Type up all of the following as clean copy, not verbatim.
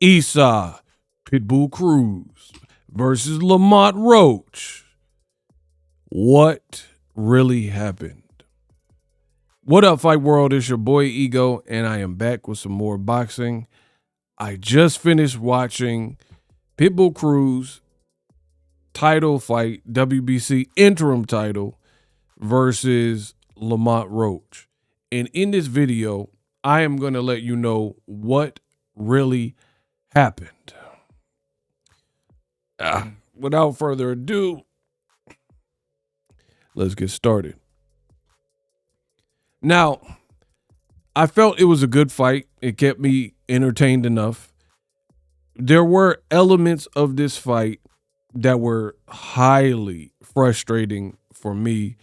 Esau, Pitbull Cruz versus Lamont Roach. What really happened? What up, Fight World? It's your boy Ego, and I am back with some more boxing. I just finished watching Pitbull Cruz title fight, WBC interim title versus Lamont Roach. And in this video, I am going to let you know what really happened. Without further ado, let's get started. Now, I felt it was a good fight. It kept me entertained enough. There were elements of this fight that were highly frustrating for me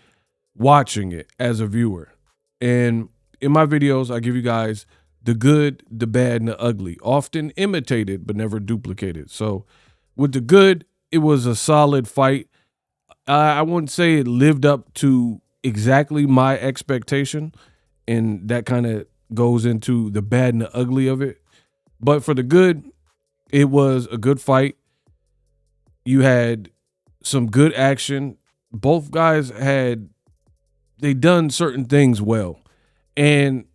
watching it as a viewer. And in my videos, I give you guys the good, the bad, and the ugly, often imitated but never duplicated. So with the good, it was a solid fight. I wouldn't say it lived up to exactly my expectation, and that kind of goes into the bad and the ugly of it. But for the good, it was a good fight. You had some good action. Both guys they done certain things well. And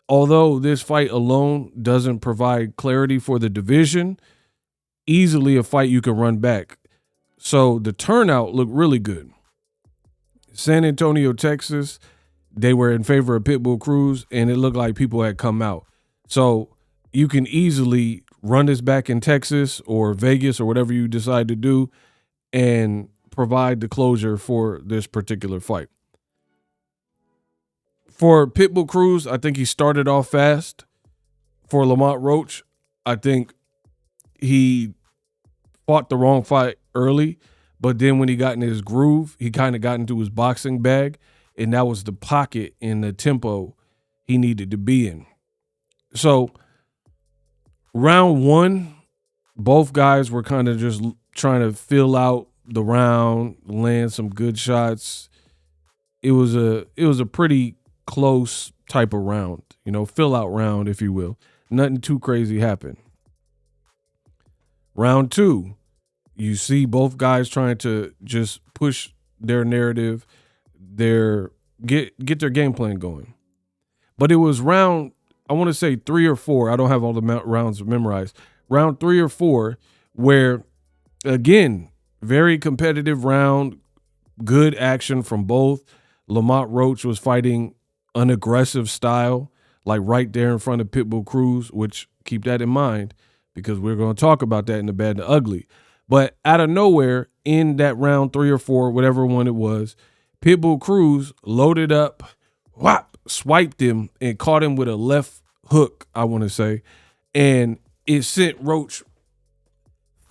although this fight alone doesn't provide clarity for the division, easily a fight you can run back. So the turnout looked really good. San Antonio, Texas, they were in favor of Pitbull Cruz, and it looked like people had come out. So you can easily run this back in Texas or Vegas or whatever you decide to do and provide the closure for this particular fight. For Pitbull Cruz, I think he started off fast. For Lamont Roach, I think he fought the wrong fight early, but then when he got in his groove, he kind of got into his boxing bag, and that was the pocket and the tempo he needed to be in. So round one, both guys were kind of just trying to fill out the round, land some good shots. It was a pretty close type of round, fill out round, if you will. Nothing too crazy happened. Round two, you see both guys trying to just push their narrative, get their game plan going. But it was round, I want to say 3 or 4. I don't have all the rounds memorized. Round 3 or 4, where, again, very competitive round, good action from both. Lamont Roach was fighting an aggressive style, like right there in front of Pitbull Cruz, which keep that in mind because we're going to talk about that in the bad and the ugly. But out of nowhere, in that round 3 or 4, whatever one it was, Pitbull Cruz loaded up, swiped him, and caught him with a left hook, I want to say. And it sent Roach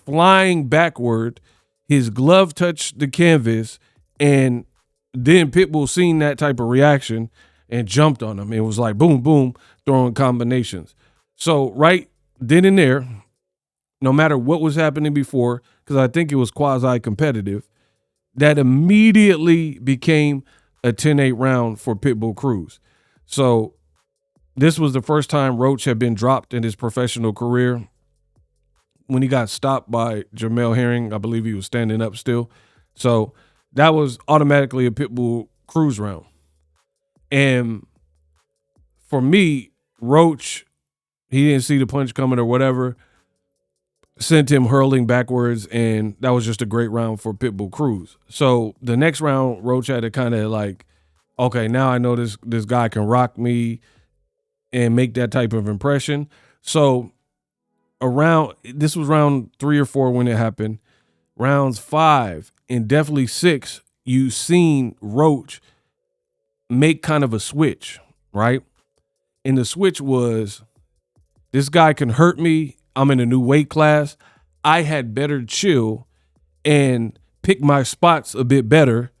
flying backward. His glove touched the canvas, and then Pitbull seen that type of reaction and jumped on him. It was like boom, boom, throwing combinations. So right then and there, no matter what was happening before, because I think it was quasi-competitive, that immediately became a 10-8 round for Pitbull Cruz. So this was the first time Roach had been dropped in his professional career. When he got stopped by Jamel Herring, I believe he was standing up still. So that was automatically a Pitbull Cruz round. And for me, Roach, he didn't see the punch coming or whatever, sent him hurling backwards, and that was just a great round for Pitbull Cruz. So the next round, Roach had to kind of like, okay, now I know this guy can rock me and make that type of impression. So this was round 3 or 4 when it happened. Rounds 5 and definitely 6, you seen Roach make kind of a switch, right? And the switch was, this guy can hurt me. I'm in a new weight class. I had better chill and pick my spots a bit better.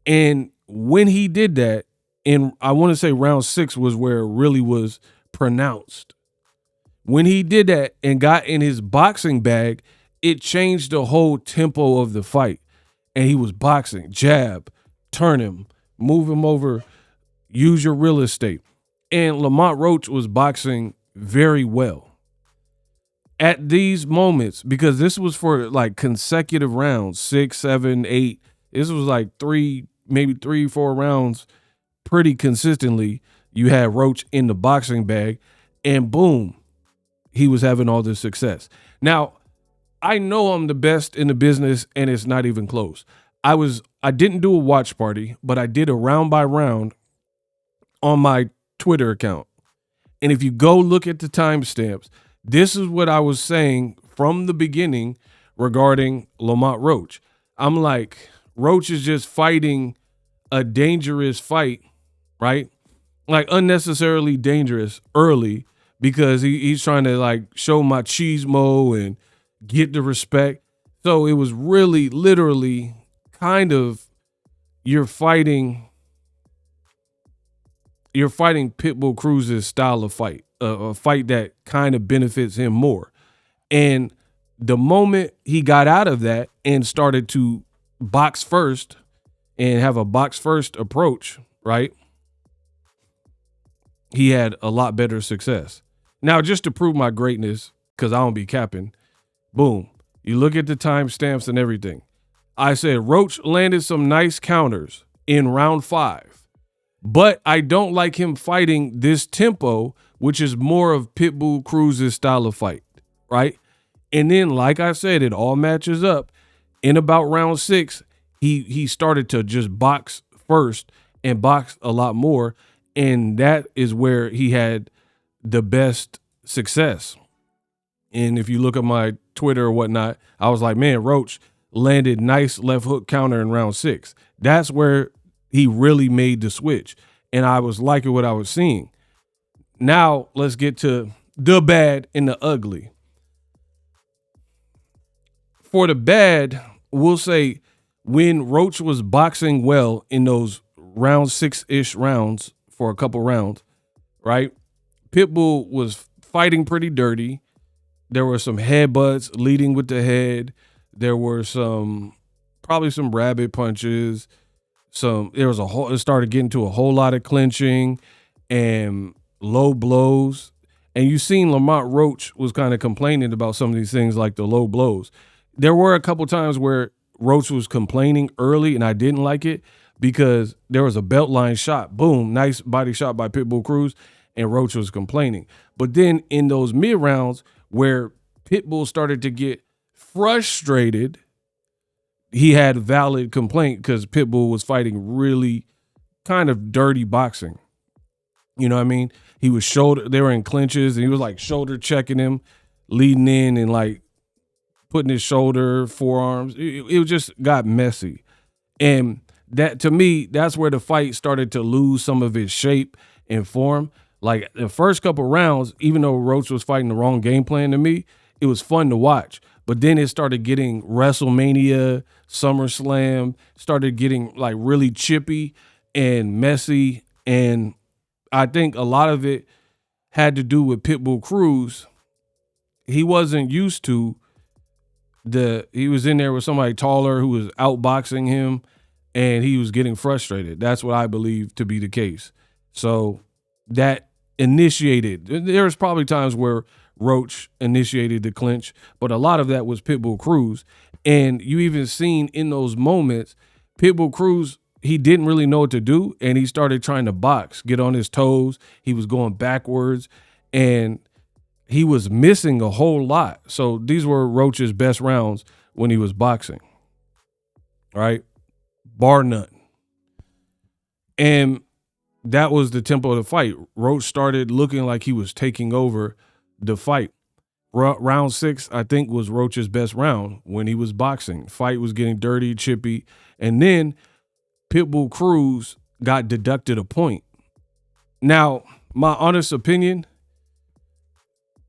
And when he did that, and I want to say round 6 was where it really was pronounced. When he did that and got in his boxing bag, it changed the whole tempo of the fight. And he was boxing, jab, turn him, move him over, use your real estate. And Lamont Roach was boxing very well. at these moments, because this was for like consecutive rounds, 6, 7, 8. This was like maybe 3, 4 rounds pretty consistently. You had Roach in the boxing bag, and boom, he was having all this success. Now, I know I'm the best in the business, and it's not even close. I didn't do a watch party, but I did a round by round on my Twitter account. And if you go look at the timestamps, this is what I was saying from the beginning regarding Lamont Roach. I'm like, Roach is just fighting a dangerous fight, right? Like unnecessarily dangerous early because he's trying to like show machismo and get the respect. So it was really literally kind of you're fighting Pitbull Cruz's style of fight, a fight that kind of benefits him more. And the moment he got out of that and started to box first and have a box first approach, right? He had a lot better success. Now, just to prove my greatness, because I don't be capping, boom. You look at the timestamps and everything. I said Roach landed some nice counters in round 5, but I don't like him fighting this tempo, which is more of Pitbull Cruz's style of fight, right? And then, like I said, it all matches up. In about round 6, he started to just box first and box a lot more, and that is where he had the best success. And if you look at my Twitter or whatnot, I was like, man, Roach landed nice left hook counter in round 6. That's where he really made the switch. And I was liking what I was seeing. Now let's get to the bad and the ugly. For the bad, we'll say when Roach was boxing well in those round 6-ish rounds for a couple rounds, right? Pitbull was fighting pretty dirty. There were some headbutts leading with the head. There were probably some rabbit punches. It started getting to a whole lot of clinching and low blows. And you seen Lamont Roach was kind of complaining about some of these things like the low blows. There were a couple times where Roach was complaining early and I didn't like it because there was a belt line shot. Boom, nice body shot by Pitbull Cruz, and Roach was complaining. But then in those mid rounds where Pitbull started to get frustrated, he had valid complaint because Pitbull was fighting really kind of dirty boxing. You know what I mean? They were in clinches and he was like shoulder checking him, leading in and like putting his shoulder, forearms. It just got messy. And that, to me, that's where the fight started to lose some of its shape and form. Like the first couple rounds, even though Roach was fighting the wrong game plan to me, it was fun to watch. But then it started getting WrestleMania, SummerSlam, started getting like really chippy and messy. And I think a lot of it had to do with Pitbull Cruz. He wasn't used to he was in there with somebody taller who was outboxing him and he was getting frustrated. That's what I believe to be the case. So that initiated, there was probably times where Roach initiated the clinch, but a lot of that was Pitbull Cruz. And you even seen in those moments, Pitbull Cruz, he didn't really know what to do, and he started trying to box, get on his toes. He was going backwards, and he was missing a whole lot. So these were Roach's best rounds when he was boxing, right? Bar none. And that was the tempo of the fight. Roach started looking like he was taking over the fight. Round 6, I think, was Roach's best round when he was boxing. Fight was getting dirty, chippy. And then Pitbull Cruz got deducted a point. Now, my honest opinion,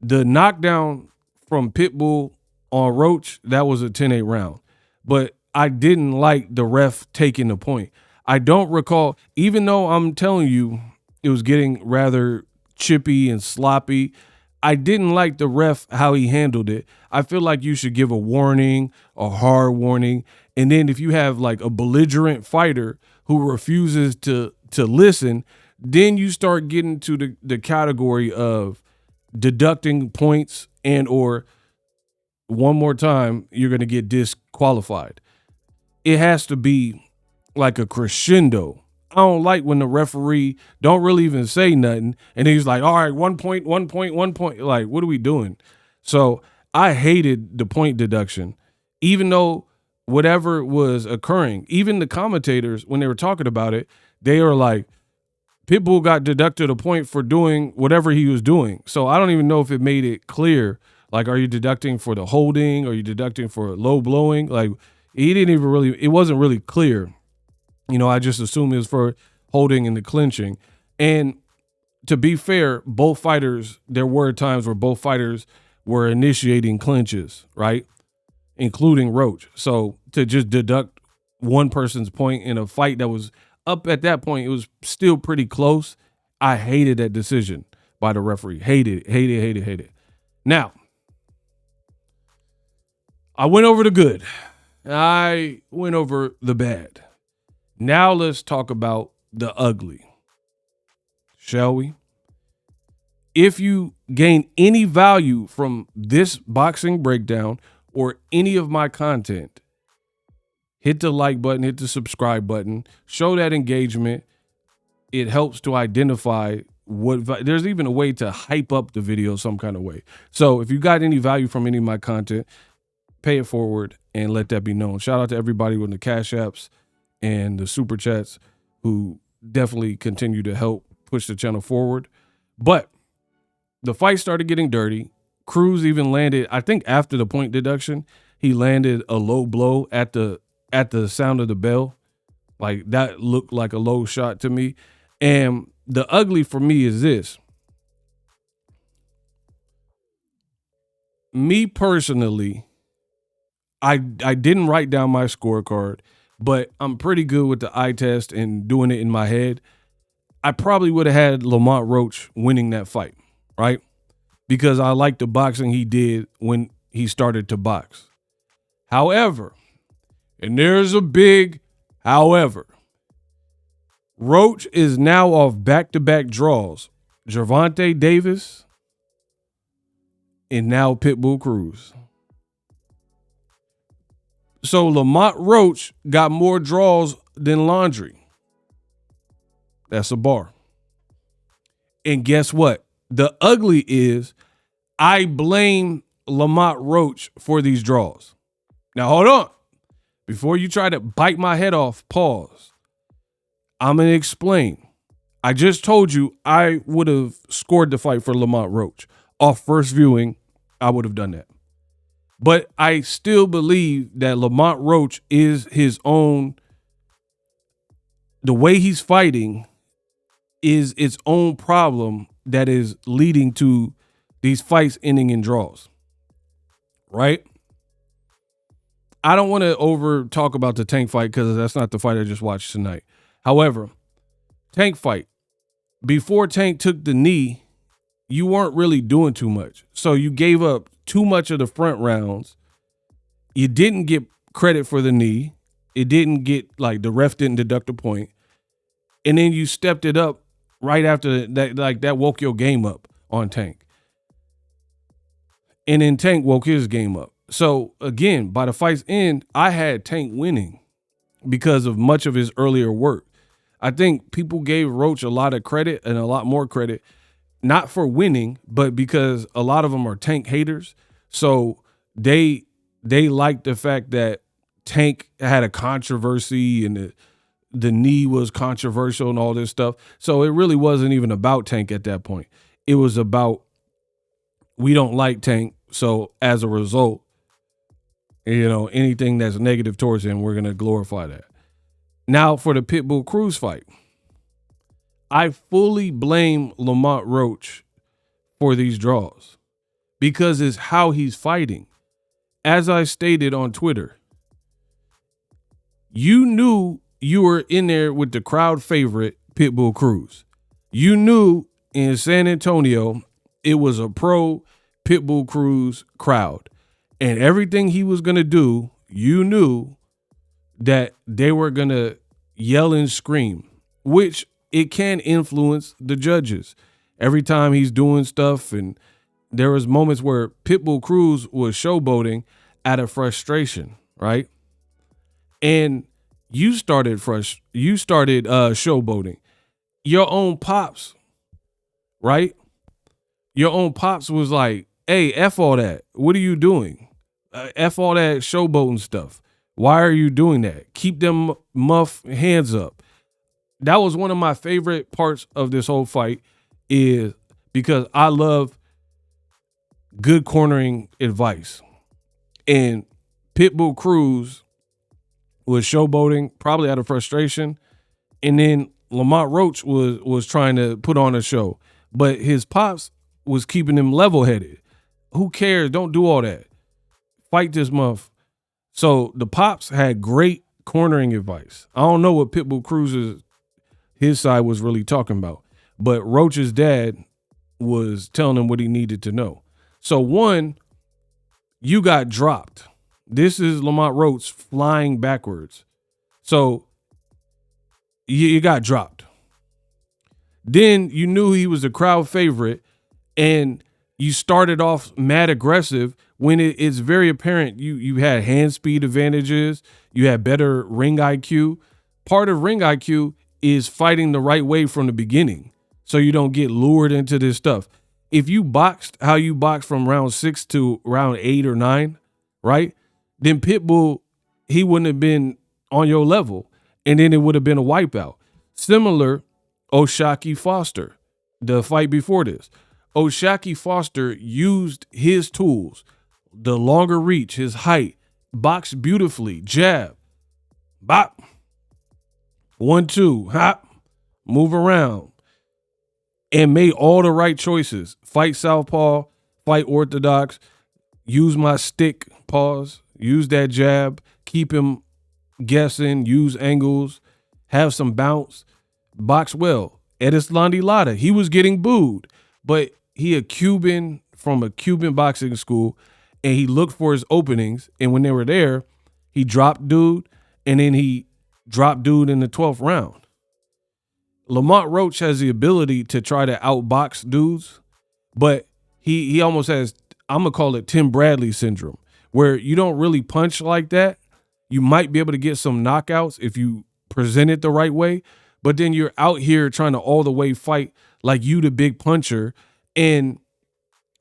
the knockdown from Pitbull on Roach, that was a 10-8 round. But I didn't like the ref taking the point. I don't recall, even though I'm telling you it was getting rather chippy and sloppy, I didn't like the ref, how he handled it. I feel like you should give a warning, a hard warning. And then if you have like a belligerent fighter who refuses to listen, then you start getting to the category of deducting points and or one more time, you're going to get disqualified. It has to be like a crescendo. I don't like when the referee don't really even say nothing. And he's like, all right, 1 point, 1 point, 1 point. Like, what are we doing? So I hated the point deduction, even though whatever was occurring, even the commentators, when they were talking about it, they were like, Pitbull got deducted a point for doing whatever he was doing. So I don't even know if it made it clear. Like, are you deducting for the holding? Are you deducting for low blowing? Like, he didn't even really, it wasn't really clear. You know, I just assumed it was for holding and the clinching. And to be fair, both fighters, there were times where both fighters were initiating clinches, right? Including Roach. So to just deduct one person's point in a fight that was up at that point, it was still pretty close. I hated that decision by the referee. Hated it. Now, I went over the good. I went over the bad. Now let's talk about the ugly, shall we? If you gain any value from this boxing breakdown or any of my content, hit the like button, hit the subscribe button, show that engagement. It helps to identify there's even a way to hype up the video some kind of way. So if you got any value from any of my content, pay it forward and let that be known. Shout out to everybody with the Cash Apps and the Super Chats who definitely continue to help push the channel forward. But the fight started getting dirty. Cruz even landed, I think after the point deduction, he landed a low blow at the sound of the bell. Like, that looked like a low shot to me. And the ugly for me is this. Me personally, I didn't write down my scorecard, but I'm pretty good with the eye test and doing it in my head. I probably would have had Lamont Roach winning that fight, right? Because I like the boxing he did when he started to box. However, and there's a big however, Roach is now off back-to-back draws. Gervonta Davis and now Pitbull Cruz. So Lamont Roach got more draws than Laundry. That's a bar. And guess what? The ugly is I blame Lamont Roach for these draws. Now, hold on. Before you try to bite my head off, pause. I'm going to explain. I just told you I would have scored the fight for Lamont Roach. Off first viewing, I would have done that. But I still believe that Lamont Roach is his own. The way he's fighting is its own problem that is leading to these fights ending in draws. Right? I don't want to over talk about the Tank fight because that's not the fight I just watched tonight. However, Tank fight. Before Tank took the knee, you weren't really doing too much. So you gave up too much of the front rounds. You didn't get credit for the knee. It didn't get, like, the ref didn't deduct a point. And then you stepped it up right after that. Like, that woke your game up on Tank. And then Tank woke his game up. So again, by the fight's end, I had Tank winning because of much of his earlier work. I think people gave Roach a lot of credit and a lot more credit, not for winning, but because a lot of them are Tank haters. So they like the fact that Tank had a controversy and the knee was controversial and all this stuff. So it really wasn't even about Tank at that point. It was about, we don't like Tank. So as a result, you know, anything that's negative towards him, we're going to glorify that. Now for the Pitbull Cruz fight, I fully blame Lamont Roach for these draws because it's how he's fighting. As I stated on Twitter, you knew you were in there with the crowd favorite, Pitbull Cruz. You knew in San Antonio, it was a pro Pitbull Cruz crowd. And everything he was going to do, you knew that they were going to yell and scream, which it can influence the judges. Every time he's doing stuff and there was moments where Pitbull Cruz was showboating out of frustration, right? And you started showboating. Your own pops, right? Your own pops was like, "Hey, F all that. What are you doing? F all that showboating stuff. Why are you doing that? Keep them muff hands up." That was one of my favorite parts of this whole fight, is because I love good cornering advice. And Pitbull Cruz was showboating, probably out of frustration. And then Lamont Roach was trying to put on a show. But his pops was keeping him level-headed. Who cares? Don't do all that. Fight this muff. So the pops had great cornering advice. I don't know what Pitbull Cruz's his side was really talking about, but Roach's dad was telling him what he needed to know. So one, you got dropped. This is Lamont Roach flying backwards. So you got dropped. Then you knew he was a crowd favorite, and you started off mad aggressive when it's very apparent you had hand speed advantages, you had better ring IQ. Part of ring IQ is fighting the right way from the beginning so you don't get lured into this stuff. If you boxed how you boxed from round 6 to round 8 or 9, right, then Pitbull, he wouldn't have been on your level, and then it would have been a wipeout. Similar, O'Shaquie Foster, the fight before this. O'Shaquie Foster used his tools, the longer reach, his height, boxed beautifully, jab, bop, 1-2, hop, move around, and made all the right choices. Fight southpaw, fight orthodox, use my stick, pause, use that jab, keep him guessing, use angles, have some bounce, box well. Edislandi Lara, he was getting booed, but he a Cuban from a Cuban boxing school, and he looked for his openings, and when they were there, he dropped dude, and then he dropped dude in the 12th round. Lamont Roach has the ability to try to outbox dudes, but he almost has, I'm going to call it Tim Bradley syndrome, where you don't really punch like that. You might be able to get some knockouts if you present it the right way, but then you're out here trying to all the way fight like you the big puncher. And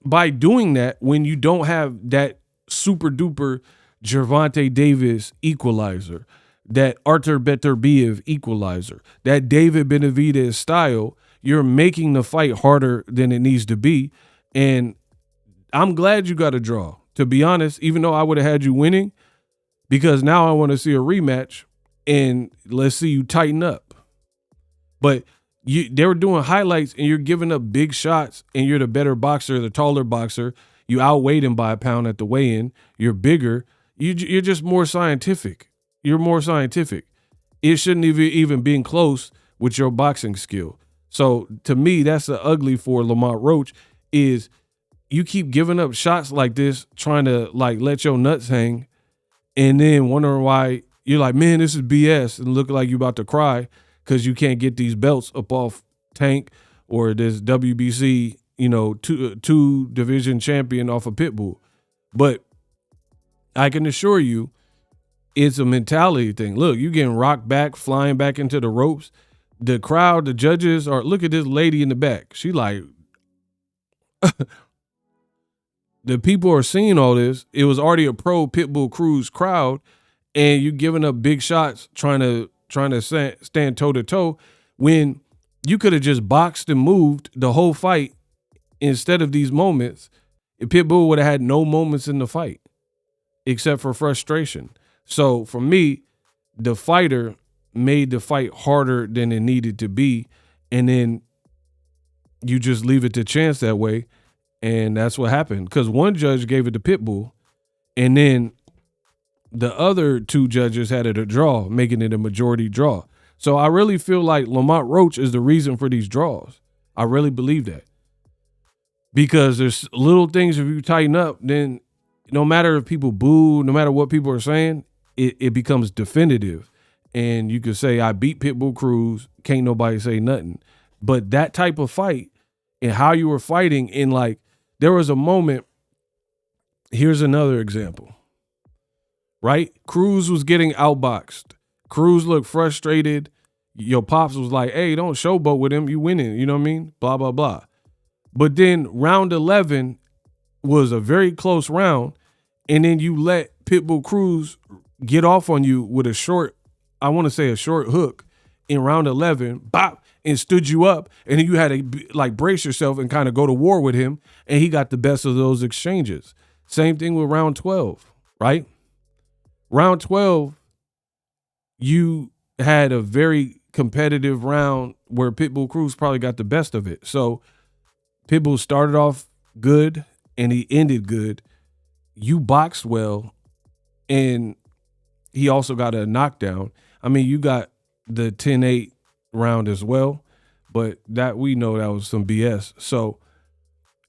by doing that, when you don't have that super duper Gervonta Davis equalizer, that Artur Beterbiev equalizer, that David Benavidez style, you're making the fight harder than it needs to be. And I'm glad you got a draw, to be honest, even though I would have had you winning, because now I want to see a rematch and let's see you tighten up. But they were doing highlights and you're giving up big shots, and you're the better boxer, the taller boxer. You outweighed him by a pound at the weigh-in. You're bigger. You're just more scientific. You're more scientific. It shouldn't even been close with your boxing skill. So to me, that's the ugly for Lamont Roach, is you keep giving up shots like this, trying to like let your nuts hang, and then wondering why you're like, man, this is BS, and look like you about to cry because you can't get these belts up off Tank or this WBC, two division champion off of Pitbull. But I can assure you, it's a mentality thing. Look, you getting rocked back, flying back into the ropes. The crowd, the judges are, look at this lady in the back. She like, the people are seeing all this. It was already a pro Pitbull Cruz crowd, and you giving up big shots, trying to stand toe to toe, when you could have just boxed and moved the whole fight instead of these moments. Pitbull would have had no moments in the fight except for frustration. So for me, the fighter made the fight harder than it needed to be, and then you just leave it to chance that way, and that's what happened. Because one judge gave it to Pitbull, and then the other two judges had it a draw, making it a majority draw. So I really feel like Lamont Roach is the reason for these draws. I really believe that. Because there's little things, if you tighten up, then no matter if people boo, no matter what people are saying, it becomes definitive. And you could say, I beat Pitbull Cruz, can't nobody say nothing. But that type of fight and how you were fighting in like there was a moment. Here's another example, right? Cruz was getting outboxed. Cruz looked frustrated. Your pops was like, hey, don't showboat with him. You winning. You know what I mean? Blah, blah, blah. But then round 11 was a very close round. And then you let Pitbull Cruz get off on you with a short hook in round 11, bop, and stood you up. And then you had to like brace yourself and kind of go to war with him. And he got the best of those exchanges. Same thing with round 12, right? Round 12, you had a very competitive round where Pitbull Cruz probably got the best of it. So Pitbull started off good and he ended good. You boxed well, and he also got a knockdown. I mean, you got the 10-8 round as well, but that we know that was some BS. So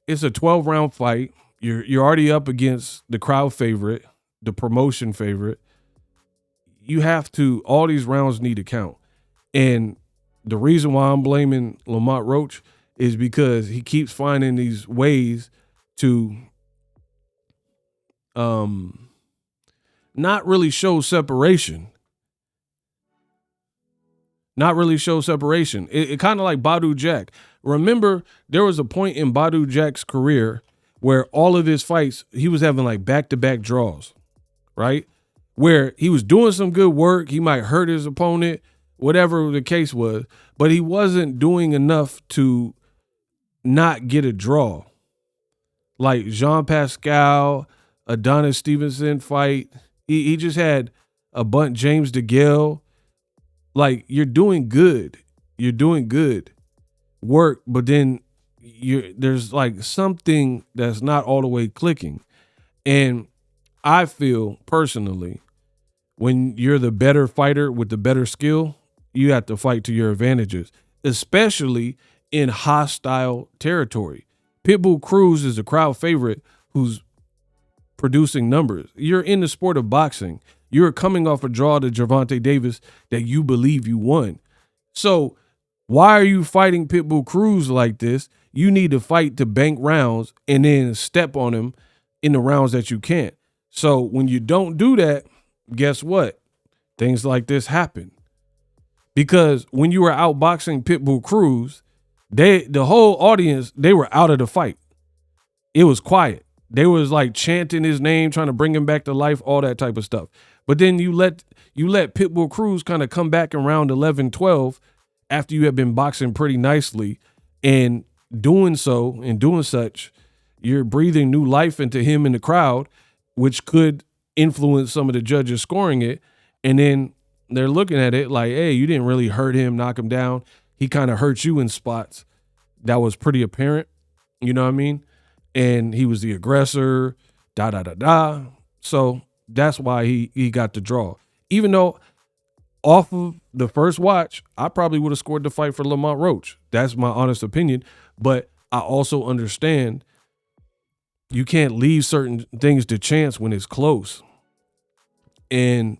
it's a 12-round fight. You're already up against the crowd favorite, the promotion favorite. You have to, all these rounds need to count. And the reason why I'm blaming Lamont Roach is because he keeps finding these ways to not really show separation. It kind of like Badu Jack. Remember, there was a point in Badu Jack's career where all of his fights, he was having like back-to-back draws, right? Where he was doing some good work. He might hurt his opponent, whatever the case was, but he wasn't doing enough to not get a draw. Like Jean Pascal, Adonis Stevenson fight. He just had a bunch, James DeGale. Like, you're doing good. You're doing good work, but then there's like something that's not all the way clicking. And I feel personally, when you're the better fighter with the better skill, you have to fight to your advantages, especially in hostile territory. Pitbull Cruz is a crowd favorite who's producing numbers. You're in the sport of boxing. You're coming off a draw to Gervonta Davis that you believe you won. So why are you fighting Pitbull Cruz like this? You need to fight to bank rounds and then step on him in the rounds that you can't. So when you don't do that, guess what? Things like this happen. Because when you were outboxing Pitbull Cruz, the whole audience, they were out of the fight. It was quiet. They was like chanting his name, trying to bring him back to life, all that type of stuff. But then you let Pitbull Cruz kind of come back in round 11, 12 after you have been boxing pretty nicely, and doing so and doing such, you're breathing new life into him in the crowd, which could influence some of the judges scoring it. And then they're looking at it like, hey, you didn't really hurt him, knock him down. He kind of hurt you in spots that was pretty apparent. You know what I mean? And he was the aggressor, So that's why he got the draw. Even though off of the first watch, I probably would have scored the fight for Lamont Roach. That's my honest opinion. But I also understand you can't leave certain things to chance when it's close. And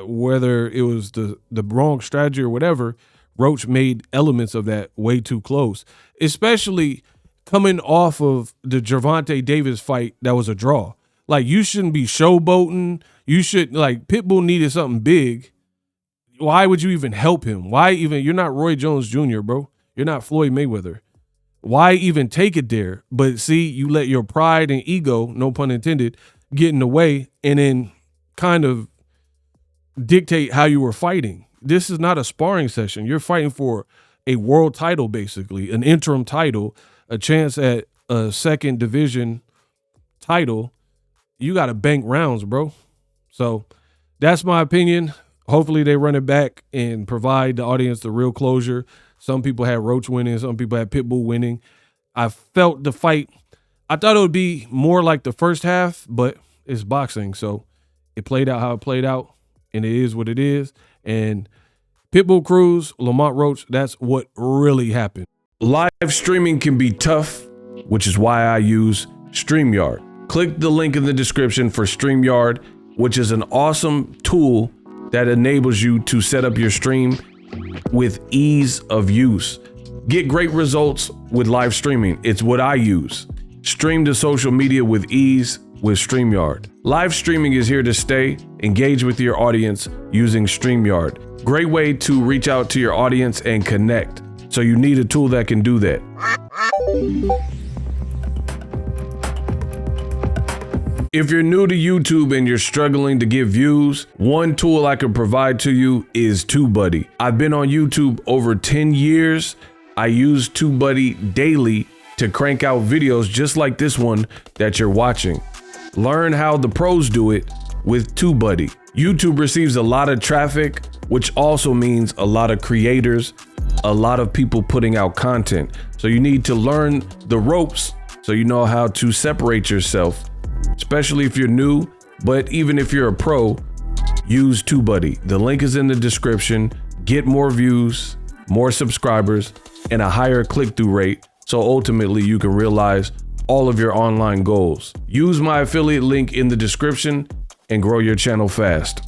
whether it was the wrong strategy or whatever, Roach made elements of that way too close, especially coming off of the Gervonta Davis fight that was a draw. Like, you shouldn't be showboating. You should, like, Pitbull needed something big. Why would you even help him? Why even, you're not Roy Jones Jr., bro. You're not Floyd Mayweather. Why even take it there? But see, you let your pride and ego, no pun intended, get in the way and then kind of dictate how you were fighting. This is not a sparring session. You're fighting for a world title, basically, an interim title, a chance at a second division title. You got to bank rounds, bro. So that's my opinion. Hopefully they run it back and provide the audience the real closure. Some people had Roach winning. Some people had Pitbull winning. I felt the fight. I thought it would be more like the first half, but it's boxing. So it played out how it played out, and it is what it is. And Pitbull Cruz, Lamont Roach, that's what really happened. Live streaming can be tough, which is why I use StreamYard. Click the link in the description for StreamYard, which is an awesome tool that enables you to set up your stream with ease of use. Get great results with live streaming. It's what I use. Stream to social media with ease with StreamYard. Live streaming is here to stay. Engage with your audience using StreamYard. Great way to reach out to your audience and connect. So you need a tool that can do that. If you're new to YouTube and you're struggling to get views, one tool I can provide to you is TubeBuddy. I've been on YouTube over 10 years. I use TubeBuddy daily to crank out videos just like this one that you're watching. Learn how the pros do it with TubeBuddy. YouTube receives a lot of traffic, which also means a lot of creators, a lot of people putting out content. So you need to learn the ropes so you know how to separate yourself, especially if you're new, but even if you're a pro, use TubeBuddy. The link is in the description. Get more views, more subscribers, and a higher click-through rate, so ultimately you can realize all of your online goals. Use my affiliate link in the description and grow your channel fast.